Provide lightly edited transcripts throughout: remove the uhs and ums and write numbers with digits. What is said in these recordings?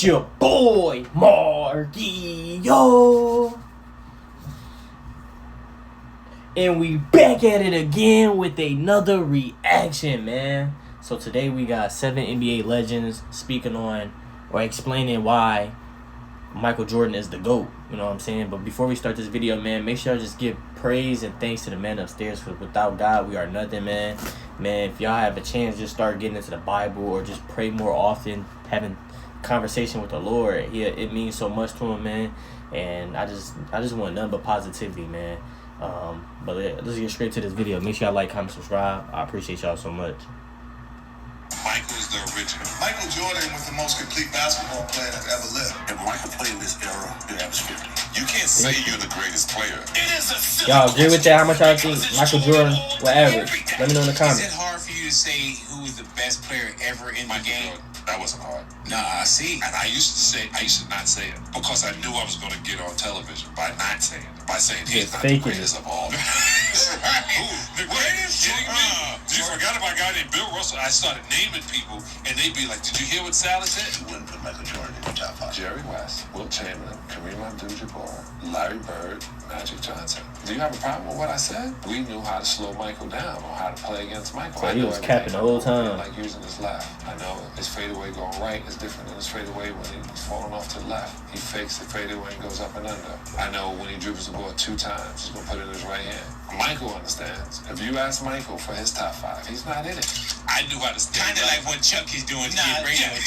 your boy, Marquio. And we back at it again with another reaction, man. So today we got 7 NBA legends speaking on or explaining why Michael Jordan is the GOAT. You know what I'm saying? But before we start this video, man, make sure I just give praise and thanks to the man upstairs. For without God, we are nothing, man. Man, if y'all have a chance, just start getting into the Bible or just pray more often, having conversation with the Lord. It means so much to him, man. And I just want nothing but positivity, man. But let's get straight to this video. Make sure y'all like, comment, subscribe. I appreciate y'all so much. Michael is the original. Michael Jordan was the most complete basketball player that's ever lived. If Michael played in this era, you'd average 50. You can't say you're the greatest player. It is a y'all agree with that? How much y'all think Michael Jordan will average? Let me know in the comments. Is it hard for you to say who is the best player ever in the game? Jordan. That wasn't hard. Nah, I see. And I used to not say it because I knew I was going to get on television by not saying it. By saying he's not the greatest of all. The greatest? You forgot about a guy named Bill Russell. I started naming people, and they'd be like, "Did you hear what Sally said?" You wouldn't put Michael Jordan in your top 5. Jerry West, Wilt Chamberlain, Kareem Abdul-Jabbar, Larry Bird, Magic Johnson. Do you have a problem with what I said? We knew how to slow Michael down or how to play against Michael. He was capping the whole time. Like using his left. I know his fadeaway going right is different than his fadeaway when he's falling off to the left. He fakes the fadeaway and goes up and under. I know when he dribbles the ball 2 times, he's going to put it in his right hand. Michael understands. If you ask Michael for his top 5, he's not in it. I knew how to stand. Kind of like what Chuck is doing to get radio time.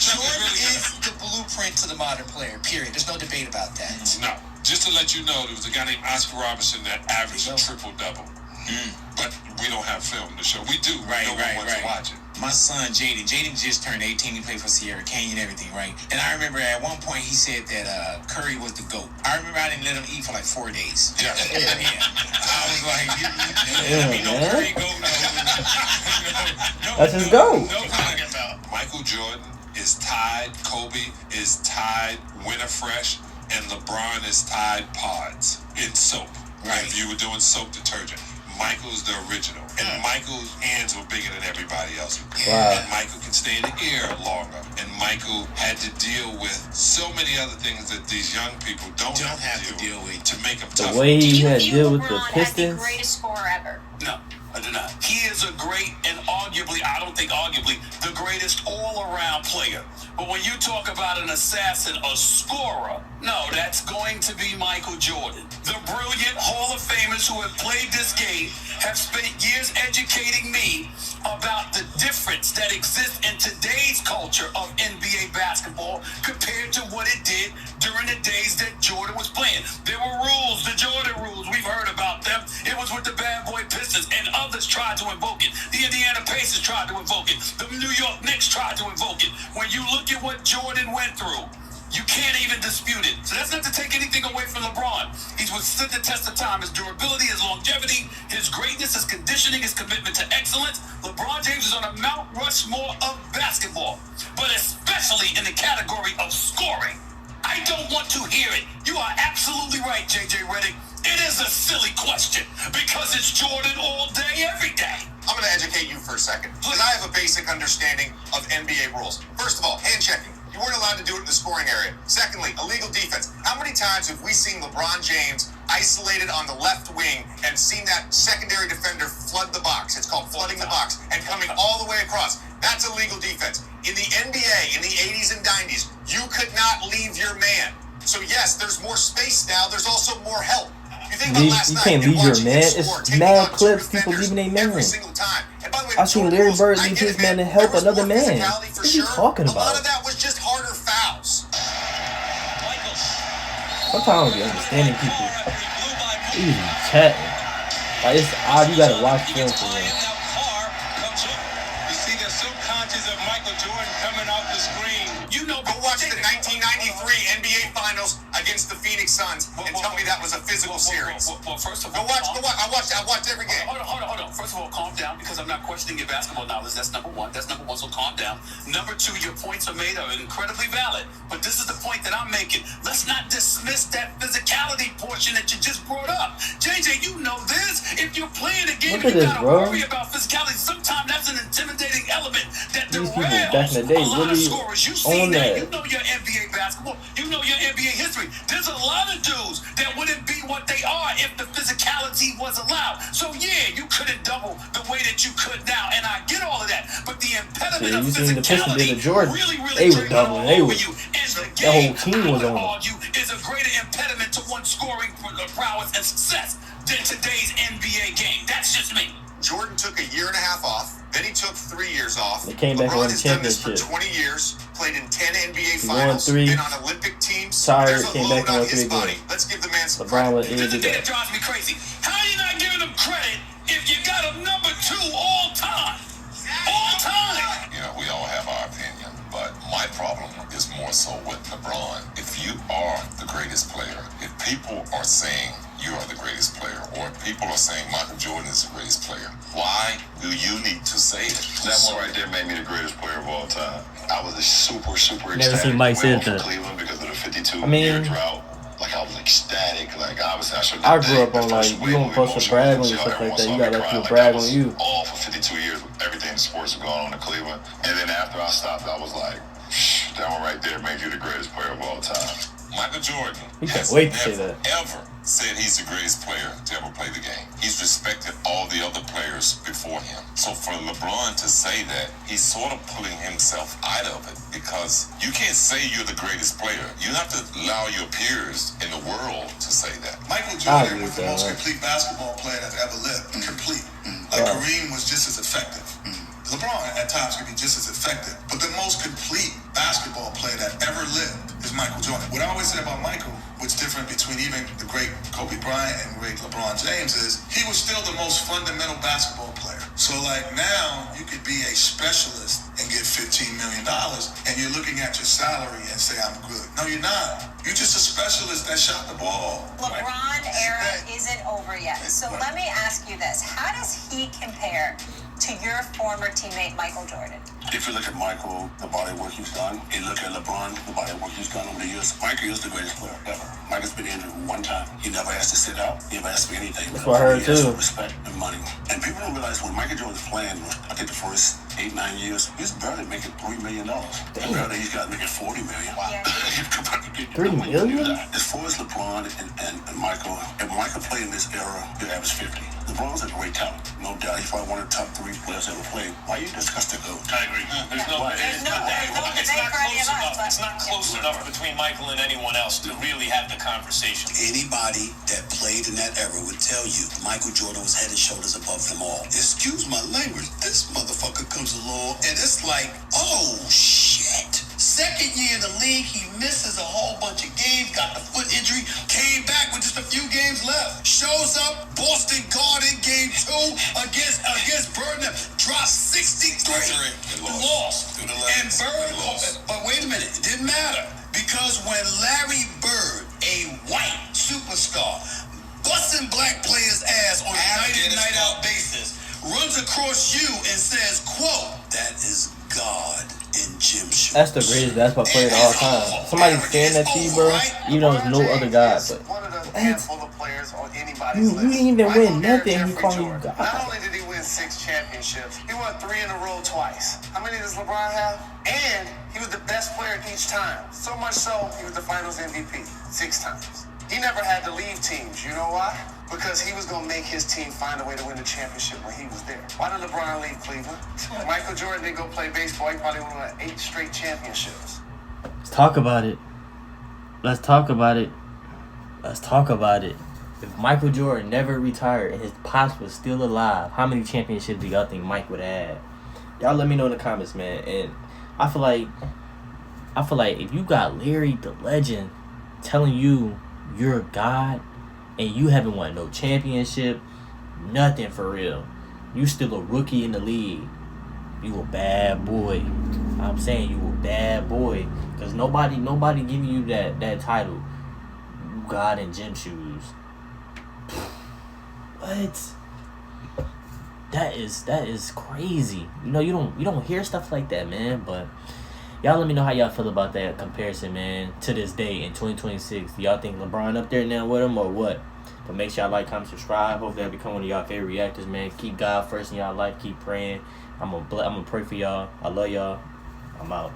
Jordan is the blueprint to the modern player, period. There's no debate about that. No. Just to let you know, there was a guy named Oscar Robertson that averaged a triple-double. But we don't have film to show. We do. Right. To watch it. My son, Jaden just turned 18. He played for Sierra Canyon and everything, right? And I remember at one point he said that Curry was the GOAT. I remember I didn't let him eat for like 4 days. Yeah. I was like, no Curry GOAT. No, that's his GOAT. No talking about. Michael Jordan is tied. Kobe is tied. Winter Fresh. And LeBron is tied pods in soap. Right. If you were doing soap detergent. Michael's the original. And Michael's hands were bigger than everybody else. Wow. And Michael can stay in the air longer. And Michael had to deal with so many other things that these young people don't have to deal with to make them tough. The way he had to deal with the Pistons. The greatest scorer ever. No, I do not. He is a great and arguably the greatest all-around player. But when you talk about an assassin, a scorer, no, that's going to be Michael Jordan. The brilliant Hall of Famers who have played this game have spent years educating me about the difference that exists in today's culture of NBA basketball compared to what it did during the days that Jordan was playing. There were rules, the Jordan rules. We've heard about them. It was with the bad boy Pistons, and others tried to invoke it. The Indiana Pacers tried to invoke it. The New York Knicks tried to invoke it. When you look at what Jordan went through, you can't even dispute it. So that's not to take anything away from LeBron. He's withstood the test of time. His durability, his longevity, his greatness, his conditioning, his commitment to excellence. LeBron James is on a Mount Rushmore of basketball, but especially in the category of scoring. I don't want to hear it. You are absolutely right, JJ Redick. It is a silly question because it's Jordan all day, every day. I'm going to educate you for a second, because I have a basic understanding of NBA rules. First of all, hand checking. You weren't allowed to do it in the scoring area. Secondly, illegal defense. How many times have we seen LeBron James isolated on the left wing and seen that secondary defender flood the box? It's called flooding the box and coming all the way across. That's illegal defense. In the NBA, in the 80s and 90s, you could not leave your man. So yes, there's more space now. There's also more help. You can't leave your man. It's mad clips, people leaving their man. I seen Larry Bird leave his man to help another man. What are you talking about? A lot of that was just harder fouls. Sometimes I don't be understanding people. They be chatting. Like, it's odd. You gotta watch film for real. You see the subconscious of Michael Jordan coming off the screen. You know, go watch the 1993 NBA Finals against the Phoenix Suns and tell me that was a physical series. Well, first of Go all, watch. I watched every game. Hold on. First of all, calm down because I'm not questioning your basketball knowledge. That's number one. So calm down. Number two, your points are made are incredibly valid. But this is the point that I'm making. Let's not dismiss that physicality portion that you just brought up. JJ, you know this. If you're playing a game, you gotta worry about physicality. Sometimes that's an intimidating element that These people back in the day a lot of really scorers. You see on that. that. You know your NBA basketball. You know your NBA history. There's a lot of dudes that wouldn't be what they are if the physicality was allowed. So yeah, you couldn't double the way that you could now, and I get all of that. But the impediment of you seen the Pistons physicality did to Jordan. really They was driven doubling. all They over was you. And the the whole game, team I was would on them. argue, is a greater impediment to one scoring prowess and success than today's NBA game. That's just me. Jordan took a year and a half off. Then he took 3 years off. They came back and LeBron won has the done this for championship. 20 years, played in 10 NBA He won finals, 3, been on Olympic teams. tired, There's a came load back and on won his 3 body. again. Let's give the man some LeBron credit. was This is the injured thing that. that drives me crazy. How are you not giving him credit if you got him number 2 all time? All time. You know, we all have our opinion, but my problem is more so with LeBron. If you are the greatest player, if people are saying you are the greatest player, or if people are saying Michael Jordan is the greatest player, why do you need to say it? That one right there made me the greatest player of all time. I was a super Never ecstatic. seen Mike when I say went from that. Cleveland because of the 52 I mean, year drought. Like, I was ecstatic. Like, obviously, I showed I grew up on, like, you don't supposed to brag on you, stuff like that. You gotta let people brag on you. All for 52 years, everything in sports was going on in Cleveland. And then after I stopped, I was like, that one right there made you the greatest player of all time. Michael Jordan He can't has wait to say never, that. ever said he's the greatest player to ever play the game. He's respected all the other players before him. So for LeBron to say that, he's sort of pulling himself out of it because you can't say you're the greatest player. You have to allow your peers in the world to say that. Michael I Jordan agree was with the that, most right? complete basketball player that's ever lived. Complete. Like Wow. Kareem was just as effective. LeBron at times could be just as effective. But the most complete basketball player that ever lived is Michael Jordan. What I always say about Michael, what's different between even the great Kobe Bryant and great LeBron James is he was still the most fundamental basketball player. So like now you could be a specialist and get $15 million and you're looking at your salary and say, I'm good. No, you're not. You're just a specialist that shot the ball. LeBron era isn't over yet. So let me ask you this. How does he compare to your former teammate, Michael Jordan? If you look at Michael, the body work he's done, and look at LeBron, the body work he's done over the years, Michael is the greatest player ever. Michael's been injured one time. He never has to sit out. He never has to be anything. That's what I heard He has too. respect and money. And people don't realize when Michael Jordan was playing, I think the first 8-9 years, he's barely making $3 million. Barely, he's got making $40 million. Yeah. $3 million? As far as LeBron and Michael, if Michael played in this era, he'd average 50. LeBron's a great talent, no doubt. He's probably one of the top 3 players ever played. Why you discuss the GOAT? I agree. There's no There's no it's debate not for any close of us, enough. but- It's not close enough between Michael and anyone else to really have the conversation. Anybody that played in that era would tell you Michael Jordan was head and shoulders above them all. Excuse my language, this motherfucker comes along and it's like, oh shit. Second year in the league, he misses a whole bunch of games, got the foot injury, came back with just a few games left. Shows up, Boston Garden game 2 against Burnham, dropped 63. Lost. And Bird, but wait a minute, it didn't matter. Because when Larry Bird, a white superstar, busting black players' ass on a night-in, night-out basis, runs across you and says, quote, that is God in gym shoes. That's the greatest basketball player of all time. Somebody saying that to you, bro, even though there's no other God, but One of the what? handful of players on anybody's You list. didn't even Michael win Garrett, nothing. You Jeffrey calling you Jordan. God. Not only did he win 6 championships, he won 3 in a row twice. How many does LeBron have? And he was the best player each time. So much so, he was the Finals MVP 6 times. He never had to leave teams. You know why? Because he was going to make his team find a way to win the championship when he was there. Why did LeBron leave Cleveland? Michael Jordan didn't go play baseball. He probably won 8 straight championships. Let's talk about it. Let's talk about it. Let's talk about it. If Michael Jordan never retired and his pops was still alive, how many championships do y'all think Mike would have had? Y'all let me know in the comments, man. And I feel like if you got Larry the Legend telling you you're God and you haven't won no championship, nothing for real. You still a rookie in the league. You a bad boy. I'm saying you a bad boy. Because nobody giving you that title. God in gym shoes. What? That is crazy. You know, you don't hear stuff like that, man. But y'all let me know how y'all feel about that comparison, man. To this day in 2026, do y'all think LeBron up there now with him or what? But make sure y'all like, comment, subscribe. Hopefully I become one of y'all favorite reactors, man. Keep God first in y'all life. Keep praying. I'm gonna pray for y'all. I love y'all. I'm out.